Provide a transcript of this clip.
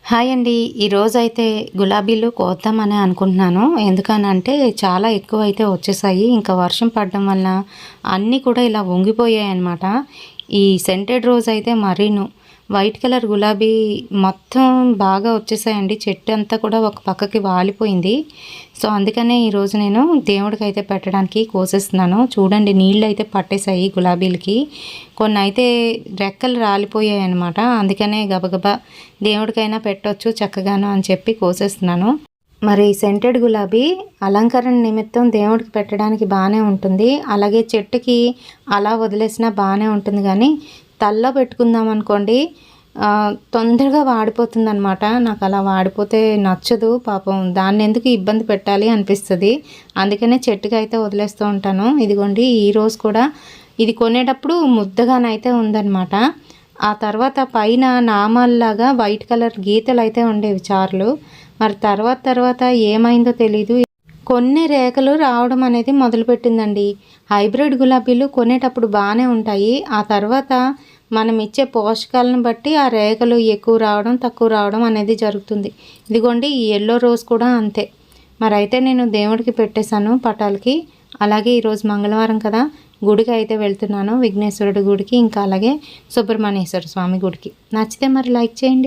Hi అండి. ఈరోజైతే గులాబీలు కోద్దామని అనుకుంటున్నాను. ఎందుకనంటే చాలా ఎక్కువైతే వచ్చేసాయి. ఇంకా వర్షం పడడం వల్ల అన్నీ కూడా ఇలా వంగిపోయాయన్నమాట. ఈ సెంటెడ్ రోజ్ అయితే మరీను. వైట్ కలర్ గులాబీ మొత్తం బాగా వచ్చేసాయండి. చెట్టు అంతా కూడా ఒక పక్కకి వాలిపోయింది. సో అందుకనే ఈరోజు నేను దేవుడికైతే పెట్టడానికి కోసేస్తున్నాను. చూడండి, నీళ్ళైతే పట్టేశాయి గులాబీలకి. కొన్ని అయితే రెక్కలు రాలిపోయాయి అన్నమాట. అందుకనే గబగబా దేవుడికైనా పెట్టొచ్చు చక్కగాను అని చెప్పి కోసేస్తున్నాను. మరి సెంటెడ్ గులాబీ అలంకరణ నిమిత్తం దేవుడికి పెట్టడానికి బాగానే ఉంటుంది. అలాగే చెట్టుకి అలా వదిలేసినా బాగానే ఉంటుంది. కానీ తల్లో పెట్టుకుందాం అనుకోండి, తొందరగా వాడిపోతుంది అనమాట. నాకు అలా వాడిపోతే నచ్చదు. పాపం దాన్ని ఎందుకు ఇబ్బంది పెట్టాలి అనిపిస్తుంది. అందుకనే చెట్టుకి అయితే వదిలేస్తూ ఉంటాను. ఇదిగోండి, ఈరోజు కూడా ఇది కొనేటప్పుడు ముద్దగానైతే ఉందన్నమాట. ఆ తర్వాత పైన నామాల్లాగా వైట్ కలర్ గీతలు అయితే ఉండేవి చార్లు. మరి తర్వాత ఏమైందో తెలీదు, కొన్ని రేఖలు రావడం అనేది మొదలుపెట్టిందండి. హైబ్రిడ్ గులాబీలు కొనేటప్పుడు బాగానే ఉంటాయి. ఆ తర్వాత మనం ఇచ్చే పోషకాలను బట్టి ఆ రేఖలు ఎక్కువ రావడం తక్కువ రావడం అనేది జరుగుతుంది. ఇదిగోండి, ఈ ఎల్లో రోజ్ కూడా అంతే. మరి అయితే నేను దేవుడికి పెట్టేశాను పటాలకి. అలాగే ఈరోజు మంగళవారం కదా, గుడికి అయితే వెళ్తున్నాను. విఘ్నేశ్వరుడి గుడికి, ఇంకా అలాగే సుబ్రహ్మణ్యేశ్వర స్వామి గుడికి. నచ్చితే మరి లైక్ చేయండి.